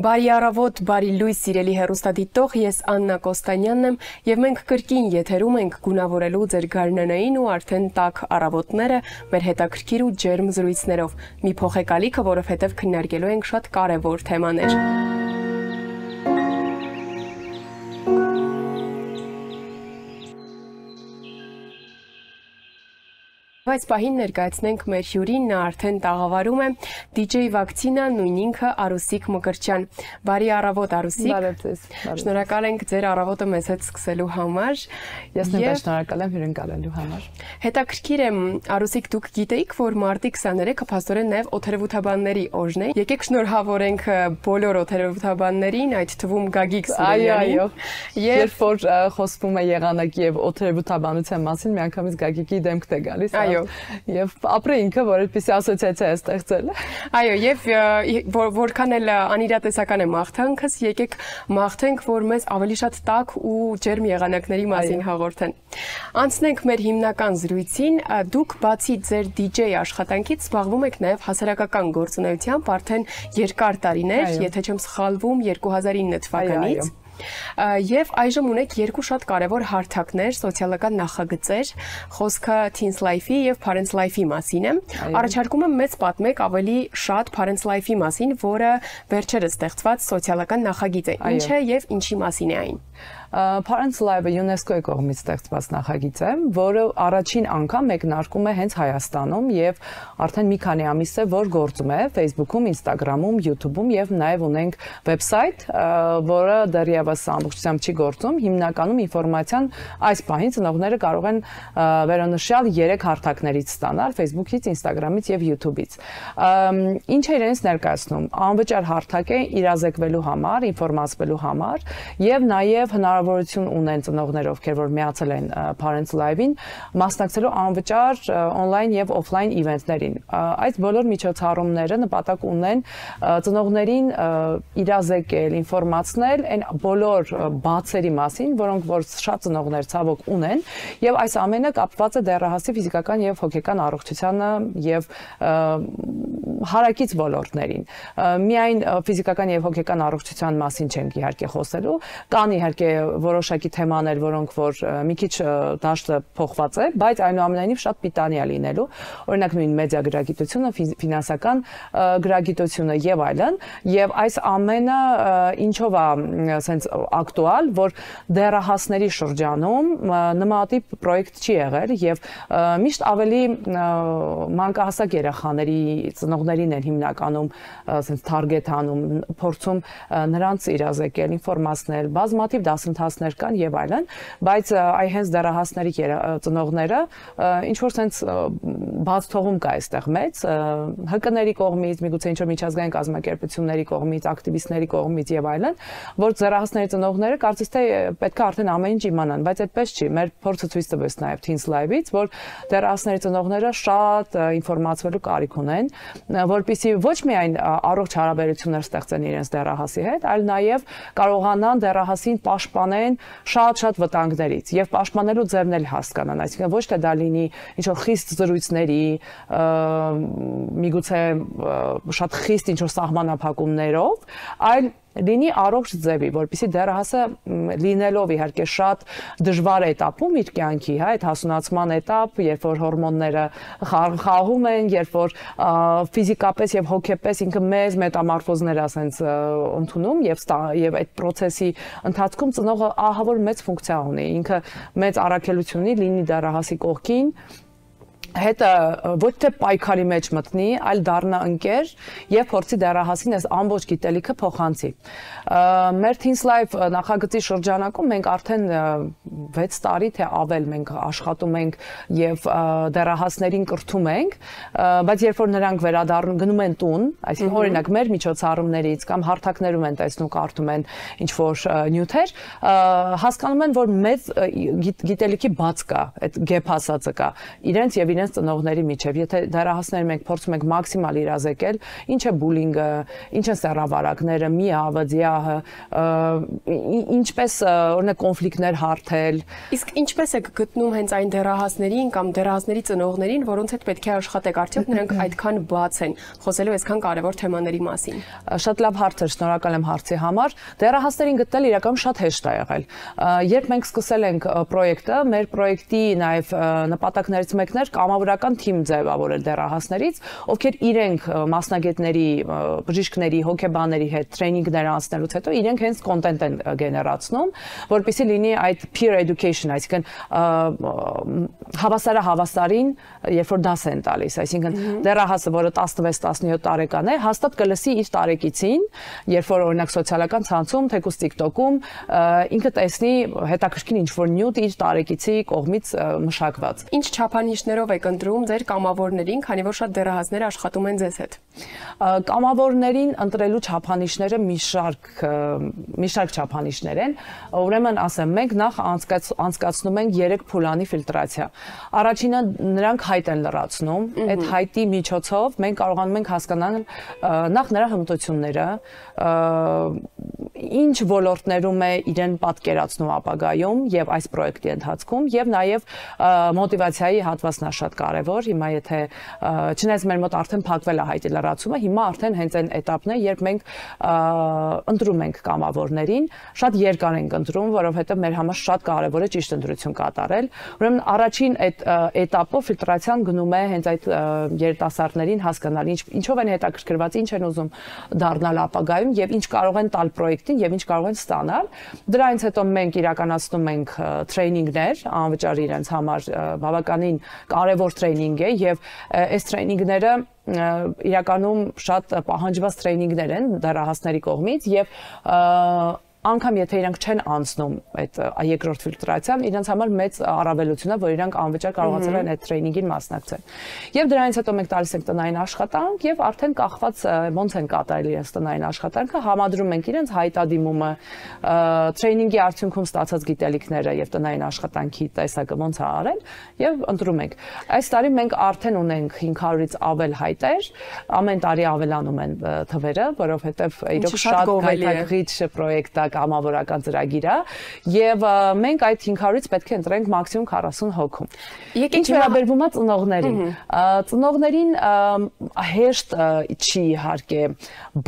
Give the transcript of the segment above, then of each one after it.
Բարի առավոտ, բարի լույս սիրելի հեռուստադիտող, ես Աննա Կոստանյանն եմ եւ մենք կրկին եթերում ենք գունավորելու ձեր գարնանային ու արդեն տաք առավոտները մեր հետաքրքիր ու ջերմ զրույցներով։ Մի փոխեք ալիքը, որովհետեւ քննարկելու ենք շատ կարեւոր թեմաներ։ Բայց պահին ներկայացնենք մեր հյուրին, նա արդեն տաղավարում է DJ Վակցինա, նույն ինքը Արուսիկ Մկրտչյան։ Բարի առավոտ, Արուսիկ։ Բարև ձեզ։ Շնորհակալ ենք ձեր առավոտը մեզ հետ սկսելու համար։ Ես նույնպես շնորհակալ եմ հյուրընկալելու համար։ Հետաքրքիր է, Արուսիկ, դուք գիտեիք, որ մարտի 23-ը փաստորեն նաև օթերևութաբանների օրն է։ Եկեք շնորհավորենք բոլոր օթերևութաբաններին, այդ թվում Գագիկ Սուրենյանին։ Այո, երբ որ խոսվում է եղանակի եւ օթերևութաբանության մասին, միանգամից Գագիկի դեմքն է գալիս։ Եվ ապրե ինքը, որ այդպիսի ասոցիացիա է ստեղծել։ Այո, եւ որքան էլ անիրատեսական է մաղթանքս, եկեք մաղթենք, որ մեզ ավելի շատ տաք ու ջերմ եղանակների մասին հաղորդեն։ Անցնենք մեր հիմնական զրույցին։ Դուք բացի ձեր DJ աշխատանքից զբաղվում եք նաեւ հասարակական գործունեությամբ արդեն երկար տարիներ, եթե չեմ սխալվում, 2009 թվականից։ Եվ այժմ ունեք երկու շատ կարևոր հարթակներ, սոցիալական նախագծեր, խոսքը Teens Life-ի եւ Parents Life-ի մասին է։ Առաջարկում եմ մեծ պատմեք ավելի շատ Parents Life-ի մասին, որը վերջերս ստեղծված սոցիալական նախագիծ է։ Ինչ է եւ ինչի մասին է այն։ Parents Life-ը UNESCO-ի կողմից ստեղծված նախագիծ է, որը առաջին անգամ մեկնարկում է հենց Հայաստանում եւ արդեն մի քանի ամիս է, որ գործում է Facebook-ում, Instagram-ում, YouTube-ում եւ նաեւ ունենք վեբսայթ, որը դեռևս ամբողջությամբ չի գործում։ Հիմնականում ինֆորմացիան այս պահին ծնողները կարող են վերոնշյալ 3 հարթակներից ստանալ՝ Facebook-ից, Instagram-ից եւ YouTube-ից։ Ինչ է իրենից ներկայացնում։ Անվճար հարթակ է իրազեկվելու համար, ինֆորմացվելու համար եւ նաեւ հնարավորություն ունեն ծնողներ, ովքեր որ միացել են Parents Live-ին, մասնակցելու անվճար on-line եւ off-line event-ներին։ Այս բոլոր միջոցառումները նպատակ ունեն ծնողներին իրազեկել, ինֆորմացնել այն բոլոր բացերի մասին, որոնք որ շատ ծնողներ ցավոք ունեն, եւ այս ամենը կապված է դեռահասի ֆիզիկական եւ հոգեկան առողջությանը եւ հարակից ոլորտներին։ Միայն ֆիզիկական եւ հոգեկան առողջության մասին չենք իհարկե խոսելու, կան իհարկե որոշակի թեմաներ, որոնք որ մի քիչ դաշտը փոխված է, բայց այնուամենայնիվ շատ պիտանի է լինելու, օրինակ նույն մեդիա գրագիտությունը, ֆինանսական գրագիտությունը եւ այլն, եւ այս ամենը ինչով է ասենց ակտուալ, որ դեռահասների շրջանում նմանատիպ պրոյեկտ չի եղել եւ միշտ ավելի մանկահասակ երեխաների ծնողներին են հիմնականում ասենց թարգեթ անում, փորձում նրանց իրազեկել, ինֆորմացնել, բազմաթիվ դասընթացներ կան եւ այլն, բայց այ հենց դեռահասների ծնողները ինչ որ sense բաց թողում կա այստեղ մեծ ՀԿ-ների կողմից, միգուցե ինչ որ միջազգային կազմակերպությունների կողմից, ակտիվիստների կողմից եւ այլն, որ դեռահասների ծնողները կարծես թե պետք է արդեն ամեն ինչ իմանան, բայց այդպես չի։ Մեր փորձը ցույց տվեց նաեւ Teens Live-ից, որ դեռահասների ծնողները շատ ինֆորմացվելու կարիք ունեն, որպեսզի ոչ միայն առողջ հարաբերություններ ստեղծեն իրենց դեռահասի հետ, այլ նաեւ կարողանան դեռահասին պաշտպանեն շատ վտանգներից եւ պաշտպանելու ձևն էլ հասկանան, այսինքն ոչ թե դա լինի ինչ որ խիստ զրույցների, միգուցե շատ խիստ ինչ որ սահմանափակումներով, այլ լինի առողջ ձևի, որպեսզի դեռահասը լինելով իհարկե շատ դժվար էտապում իր կյանքի, հա, այդ հասունացման էտապ, երբ որ հորմոնները խաղում են, երբ որ ֆիզիկապես եւ հոգեպես ինքը մեծ մետամորֆոզներ ասենց ընդունում եւ այդ process-ի ընթացքում ծնողը ահա որ մեծ ֆունկցիա ունի, ինքը մեծ առաքելություն ունի լինի դեռահասի կողքին, հետը ոչ թե պայքարի մեջ մտնի, այլ դառնա ընկեր եւ փորձի դեռահասին այս ամբողջ գիտելիքը փոխանցի։ Մեր Teens Life նախագծի շրջանակում մենք արդեն 6 տարի թե ավել մենք աշխատում ենք եւ դեռահասներին կրթում ենք, բայց երբ որ նրանք վերադառնում գնում են տուն, այսինքն օրինակ մեր միջոցառումներից կամ հարթակներում են տեսնում կարդում են ինչ որ նյութեր, հասկանում են որ մեծ գիտելիքի բաց կա, այդ գեփ ասածը կա իրենց եւ իրենց իրենց ծնողների միջև։ Եթե դեռահասները մենք փորձում ենք մաքսիմալ իրազեկել, ինչ է բուլինգը, ինչ են սեռավարակները, միավը, ձիահը, ինչպես օրինակ կոնֆլիկտներ հարթել։ Իսկ ինչպես եք գտնում հենց այն դեռահասներին կամ դեռահասների ծնողներին, որոնց հետ պետք է աշխատեք, արդյոք նրանք այդքան բաց են խոսելու այսքան կարևոր թեմաների մասին։ Շատ լավ հարց է, շնորհակալ եմ հարցի համար։ Դեռահասներին գտնել իրականում շատ հեշտ է եղել։ Երբ մենք սկսել ենք պրոյեկտը, մեր պրոյեկտի նաև նպատակներից մեկն էր կամավորական թիմ ձևավորել դեռահասներից, ովքեր իրենք մասնագետների, բժիշկների, հոգեբանների հետ տրեյնինգներ անցնելուց հետո իրենք հենց կոնտենտ են գեներացնում, որպեսզի լինի այդ peer education, այսինքն հավասարը հավասարին, երբ որ դաս են տալիս, այսինքն դեռահասը, որը 16-17 տարեկան է, հաստատ կլսի իր տարեկիցին, երբ որ օրինակ սոցիալական ցանցում, թեկուզ TikTok-ում ինքը տեսնի հետաքրքիր ինչ-որ նյութ իր տարեկիցի կողմից մշակված։ Ինչ չափանիշներով եք ընտրում ձեր կամավորներին, քանի որ շատ դեռահասներ աշխատում են ձեզ հետ։ Կամավորներին ընտրելու չափանիշները մի շարք չափանիշներ են։ Ուրեմն ասեմ, մենք նախ անցկացնում ենք 3 փուլանի ֆիլտրացիա։ Առաջինը նրանք հայտ են լրացնում, այդ հայտի միջոցով մենք կարողանում ենք հասկանալ նախ նրա հմտությունները, ինչ ոլորտներում է իրեն պատկերացնում ապագայում եւ այս պրոյեկտի ընթացքում եւ նաեւ մոտիվացիայի հատվածն է շատ կարեւոր։ Հիմա եթե չնայած մեր մոտ արդեն փակվել է հայտի լրացումը, հիմա արդեն հենց այն этаպն է, երբ մենք ընտրում ենք կամավորներին, շատ երկար ենք ընտրում, որովհետեւ մեր համար շատ կարեւոր է ճիշտ ընտրություն կատարել։ Ուրեմն առաջին այդ этаպով ֆիլտրացիան գնում է հենց այդ երիտասարդներին հասկանալ ինչով են հետաքրքրված, ինչ են ուզում դառնալ ապագայում եւ ինչ կարող են տալ պրոյեկտին եւ ինչ կարող են ստանալ։ Դրանից հետո մենք իրականացնում ենք տրեյնինգներ, անվճար իրենց համար բավականին կարևոր տրեյնինգ է եւ այս տրեյնինգները իրականում շատ պահանջված տրեյնինգներ են դեռահասների կողմից եւ անգամ եթե իրանք չեն անցնում այդ երկրորդ ֆիլտրացիան, իրենց համար մեծ առավելություն է, որ իրանք անվճար կարողացել են այդ տրեյնինգին մասնակցել։ Եվ դրանից հետո մենք տալիս ենք տնային աշխատանք եւ արդեն կախված ոնց են կատարել իրենց տնային աշխատանքը, համադրում ենք իրենց հայտադիմումը, տրեյնինգի արդյունքում ստացած գիտելիքները եւ տնային աշխատանքի տեսակը ոնց է արել եւ ընտրում ենք։ Այս տարի մենք արդեն ունենք 500-ից ավել հայտեր, ամեն տարի ավելանում են թվերը, որովհետեւ իրոք շատ գայթակղիչ պրոյեկտ է, կամավորական ծրագիր է եւ մենք այդ 500-ից պետք է ընտրենք մաքսիմում 40 հոգու։ Ինչ վերաբերվում է ծնողներին, ծնողներին հեշտ չի իհարկե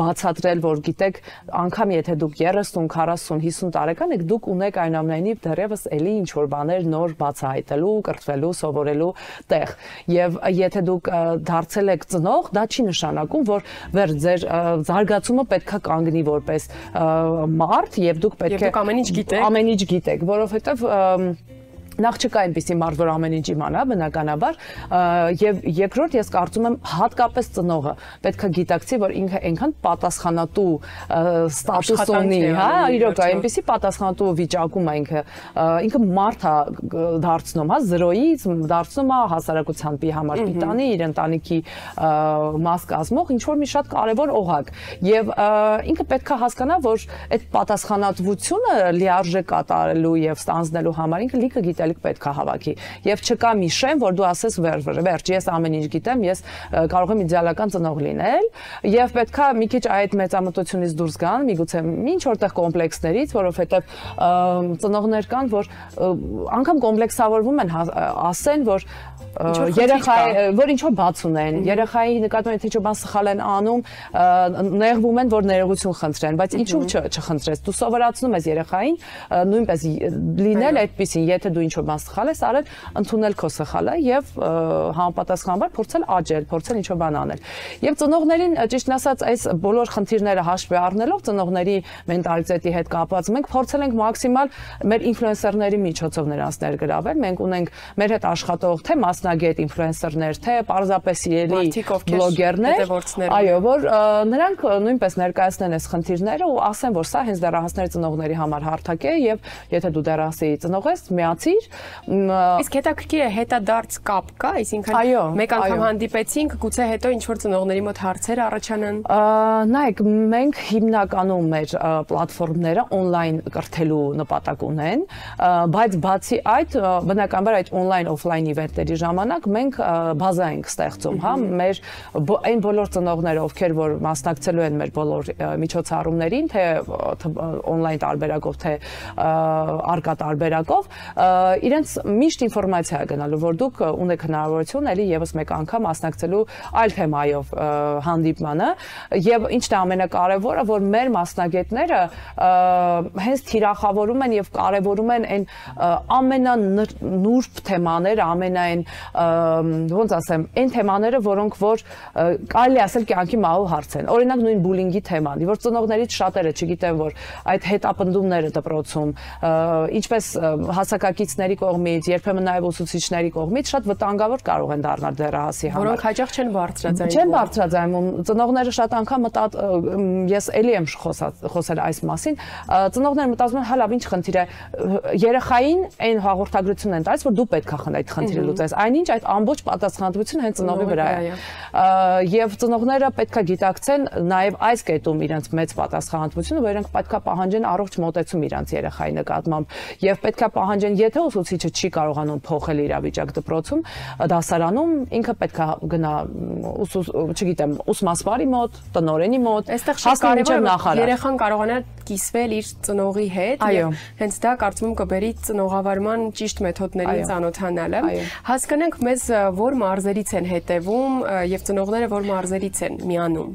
բացատրել, որ գիտեք, անգամ եթե դուք 30, 40, 50 տարեկան եք, դուք ունեք այնուամենայնիվ դեռևս էլի ինչ որ բաներ նոր բացահայտելու, կրթվելու, սովորելու տեղ։ Եվ եթե դուք դարձել եք ծնող, դա չի նշանակում, որ վերջ ձեր զարգացումը պետքա կանգնի որպես մարդ եւ դուք պետք է ամեն ինչ գիտեք, որովհետեւ նախ չկա այնպիսի մարդ, որ ամեն ինչ իմանա, բնականաբար, եւ երկրորդ ես կարծում եմ հատկապես ծնողը պետք է գիտակցի, որ ինքը այնքան պատասխանատու ստատուս ունի, հա, իրոք այնպիսի պատասխանատու վիճակում է ինքը մարդ է դարձնում, հա, 0-ից դարձնում է հասարակության համար պիտանի, իր ընտանիքի մաս կազմող ինչ որ մի շատ կարեւոր օղակ, եւ ինքը պետք է հասկանա, որ այդ պատասխանատվությունը լիարժեք կատարելու եւ ստանձնելու համար ինքը լիքը գիտելիք պետք է հավաքի եւ չկա մի շեմ, որ դու ասես վերջ ես ամեն ինչ գիտեմ, ես կարող եմ իդեալական ծնող լինել եւ պետքա մի քիչ այդ մեծամտությունից դուրս գան, միգուցե ինչ որտեղ կոմպլեքսներից, որովհետեւ ծնողներ կան, որ անգամ կոմպլեքսավորվում են, ասեն, որ երեխայի, որ ինչ որ բաց ունեն, երեխայի նկատմամբ եթե ինչ-որ բան սխալ են անում, նեղվում են, որ ներողություն խնդրեն, բայց ինչու չխնդրես, դու սովորացնում ես երեխային նույնպես լինել այդպեսին, եթե դու ինչ-որ բան սխալ ես արել, ընդունել քո սխալը եւ համապատասխանաբար փորձել աճել, փորձել ինչ-որ բան անել։ Եվ ծնողներին, ճիշտն ասած, այս բոլոր խնդիրները հաշվի առնելով, ծնողների մենտալիտետի հետ կապված, մենք փորձել ենք մաքսիմալ մեր ինֆլուենսերների միջոցով նրանց ներգրավել։ Մենք ունենք մեր հետ աշխատող թե մասնագետ ինֆլուենսերներ, թե պարզապես սիրելի բլոգերներ, այո, որ նրանք նույնպես ներկայացնեն այս խնդիրները ու ասեն, որ սա հենց դեռահասների ծնողների համար հարթակ է եւ եթե դու դեռահասի ծնող ես, միացիր Իսկ հետաքրքիր է հետադարձ կապ կա, այսինքն մեկ անգամ հանդիպեցինք, գուցե հետո ինչ որ ծնողների մոտ հարցեր առաջանան։ Նայեք, մենք հիմնականում մեր պլատֆորմները on-line կրթելու նպատակ ունեն, բայց բացի այդ, բնականաբար այդ on-line offline իվենտների ժամանակ մենք բազա ենք ստեղծում, հա, մեր այն բոլոր ծնողները, ովքեր որ մասնակցելու են մեր բոլոր միջոցառումներին, թե on-line տարբերակով, թե արկա տարբերակով, իրենց միշտ ինֆորմացիա է գնալու, որ դուք ունեք հնարավորություն էլի եւս մեկ անգամ մասնակցելու այլ թեմայով հանդիպմանը, եւ ինչն է ամենակարևորը, որ մեր մասնագետները հենց թիրախավորում են եւ կարեւորում են այն ամենանուրբ թեմաները, ամենայն ոնց ասեմ, այն թեմաները, որոնք որ կարելի ասել կյանքի մահու հարց են։ Օրինակ նույն բուլինգի թեման, որ ծնողներից շատերը չգիտեն, որ այդ հետապնդումները դպրոցում, ինչպես հասակակիցների կողմից, երբեմն նաև ուսուցիչների կողմից շատ վտանգավոր կարող են դառնալ դեռահասի համար։ Որոնք հաճախ չեն բարձրաձայնվում։ Չեն բարձրաձայնվում։ Ծնողները շատ անգամ ես էլի եմ խոսել այս մասին, ծնողները մտածում են, հա լավ, ինչ խնդիր է, երեխային այն հաղորդագրությունն են տալիս, որ դու պետք է այդ խնդիրը լուծես։ Այնինչ այդ ամբողջ պատասխանատվությունը հենց ծնողի վրա է։ Եվ ծնողները պետք է գիտակցեն նաև այս կետում իրենց մեծ պատասխանատվությունը, որ իրենք պետք է պահանջեն առողջ մոտեցում իրենց երեխայի նկատմամբ եւ պետք է պահանջեն, եթե ուսուցիչը չի կարողանում փոխել իրավիճակ դպրոցում, դասարանում ինքը պետք է գնա չգիտեմ, ուսմասվարի մոտ, տնօրենի մոտ, այստեղ շատ կարևոր է երեխան կարողանա կիսվել իր ծնողի հետ եւ հենց դա կարծում եմ կբերի ծնողավարման ճիշտ մեթոդներին ծանոթանալը։ Հասկանանք մեզ որ մարզերից են հետևում եւ ծնողները որ մարզերից են միանում։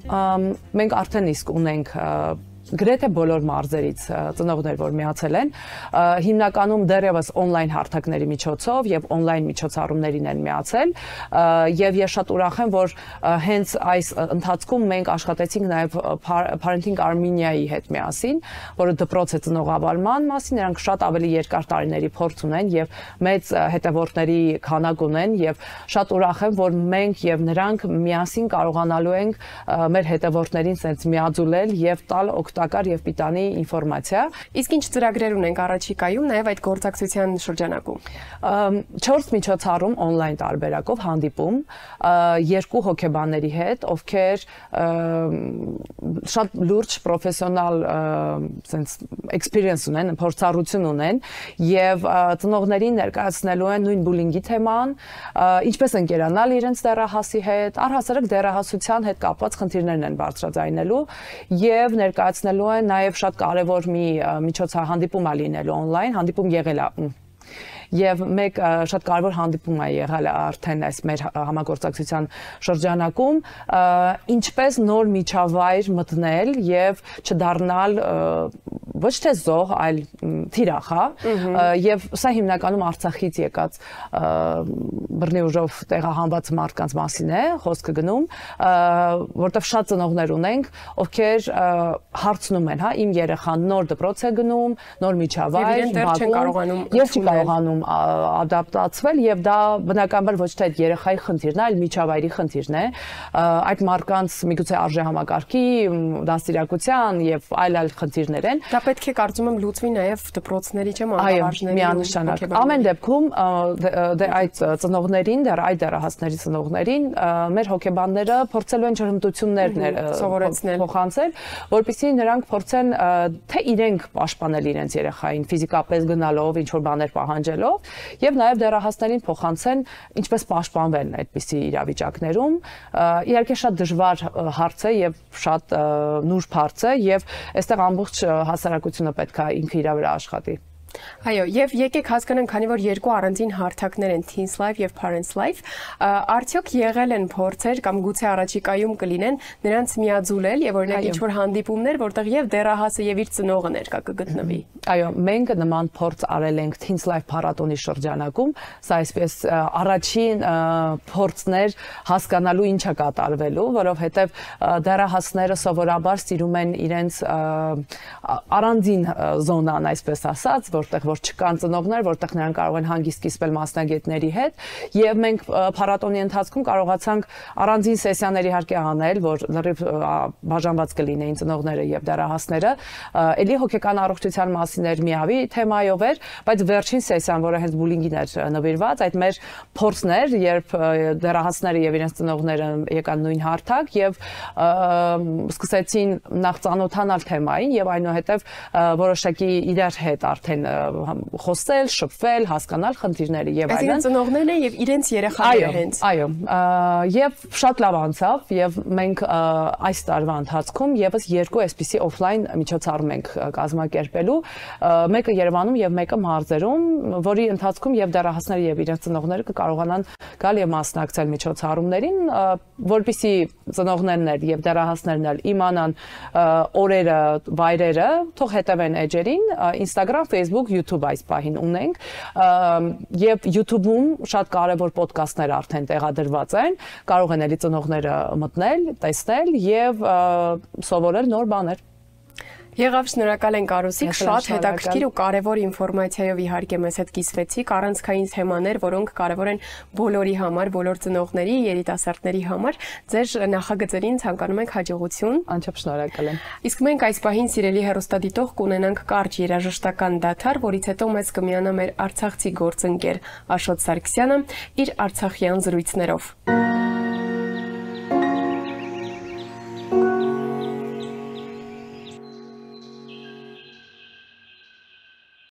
Մենք արդեն իսկ ունենք գրեթե բոլոր մարզերից ծնողներ, որ միացել են, հիմնականում դեռևս on-line հարթակների միջոցով եւ on-line միջոցառումներին են միացել, եւ ես շատ ուրախ եմ, որ հենց այս ընթացքում մենք աշխատեցինք նաեւ Parenting Armenia-ի հետ միասին, որը դպրոց է ծնողավարման մասին, նրանք շատ ավելի երկար տարիների փորձ ունեն եւ մեծ հետևորդների քանակ ունեն եւ շատ ուրախ եմ, որ մենք եւ նրանք միասին կարողանալու ենք մեր հետևորդներին sense միաձուլել եւ տալ օգտակար եւ պիտանի ինֆորմացիա։ Իսկ ինչ ծրագրեր ունենք առաջիկայում նաեւ այդ գործակցության շրջանակում։ 4 միջոցառում on-line տարբերակով հանդիպում 2 հոգեբանների հետ, ովքեր շատ լուրջ պրոֆեսիոնալ sense experience ունեն, փորձառություն ունեն եւ ծնողներին ներկայացնելու են նույն բուլինգի թեման, ինչպես ընկերանալ իրենց դեռահասի հետ, առհասարակ դեռահասության հետ կապված խնդիրներն են բարձրաձայնելու եւ ներկայացնելու են նաև շատ կարևոր մի միջոցահանդիպում է լինելու on-line, հանդիպում եղել է եւ մեկ շատ կարևոր հանդիպում է եղել արդեն այս մեր համագործակցության շրջանակում, ինչպես նոր միջավայր մտնել եւ չդառնալ ոչ թե զոհ, այլ թիրախ, եւ սա հիմնականում Արցախից եկած բռնի ուժով տեղահանված մարդկանց մասին է խոսքը գնում, որտեղ շատ ծնողներ ունենք, ովքեր հարցնում են, հա, իմ երեխան նոր դպրոց է գնում, նոր միջավայր, եւ չի կարողանում ադապտացվել եւ դա բնականաբար ոչ թե այդ երեխայի խնդիրն է, այլ միջավայրի խնդիրն է, այդ մարդկանց միգուցե արժե համակարգի, դաստիարակության եւ այլ խնդիրներ են։ Դա պետք է կարծում եմ լուծվի նաեւ դպրոցների չեմ անկախարարների միանշանակ։ Ամեն դեպքում դե այդ ծնողներին, դեռ այդ դեռահասների ծնողներին մեր հոգեբանները փորձելու են ջրհմտություններ սովորեցնել, փոխանցել, որպեսզի նրանք փորձեն թե իրենք պաշտպանել իրենց երեխային ֆիզիկապես գնալով, ինչ որ բաներ պահանջելով, եւ նաեւ դեռահասներին փոխանցեն ինչպես պաշտպանվել այդպիսի իրավիճակներում։ Իհարկե շատ դժվար հարց է եւ շատ նուրբ հարց է եւ այստեղ ամբողջ հասարակությունը պետք է ինքը իր վրա աշխատի։ Այո, եւ եկեք հասկանանք, քանի որ երկու առանձին հարթակներ են Teens Life եւ Parents Life, արդյոք եղել են փորձեր կամ գուցե առաջիկայում կլինեն նրանց միաձուլել եւ օրինակ ինչ-որ հանդիպումներ, որտեղ եւ դեռահասը եւ իր ծնողը ներկա կգտնվի։ Այո, մենք նման փորձ արել ենք Teens Life փառատոնի շրջանակում, սա այսպես առաջին փորձներ հասկանալու ինչ է կատարվելու, որովհետեւ դեռահասները սովորաբար սիրում են իրենց առանձին զոնան, այսպես ասած, որտեղ որ չկան ծնողներ, որտեղ նրանք կարող են հանգիստ կիսվել մասնագետների հետ, եւ մենք փառատոնի ընթացքում կարողացանք առանձին սեսիաներ իհարկե անել, որ լրիվ բաժանված կլինեին ծնողները եւ դեռահասները, ելի հոգեկան առողջության մասին էր միավի թեմայով էր, բայց վերջին սեսիան, որը հենց բուլինգին էր նվիրված, այդ մեր փորձն էր, երբ դեռահասները եւ իրենց ծնողները եկան նույն հարթակ եւ սկսեցին նախ ծանոթանալ թեմային եւ այնուհետեւ որոշակի իրար հետ արդեն խոսել, շփվել, հասկանալ խնդիրները եւ այլն։ Այսինքն ծնողներն են եւ իրենց երեխաները հենց։ Այո, եւ շատ լավ անցավ եւ մենք այս տարվա ընթացքում եւս երկու այսպիսի օֆլայն միջոցառում ենք կազմակերպելու, մեկը Երևանում եւ մեկը Մարզերում, որի ընթացքում եւ դեռահասները եւ իրենց ծնողները կկարողանան գալ եւ մասնակցել միջոցառումներին, որպեսզի ծնողներն եւ դեռահասներն իմանան օրերը, վայրերը, թող հետևեն էջերին, Instagram, Facebook, YouTube այս պահին ունենք եւ YouTube-ում շատ կարեւոր ոդկասթներ արդեն տեղադրված են, կարող են էլի ծնողները մտնել, տեսնել եւ սովորել նոր բաներ։ Եղավ, շնորհակալ ենք Արուսիկ, շատ հետաքրքիր ու կարևոր ինֆորմացիայով իհարկե մեզ հետ կիսվեցիք, առանցքային թեմաներ, որոնք կարևոր են բոլորի համար, բոլոր ծնողների, երիտասարդների համար։ Ձեր նախագծերին ցանկանում ենք հաջողություն։ Անչափ շնորհակալ եմ։ Իսկ մենք այս պահին սիրելի հեռուստադիտող կունենանք կարճ երաժշտական դադար, որից հետո մեզ կմիանա մեր արցախցի գործընկեր Աշոտ Սարգսյանը իր արցախյան զրույցներով։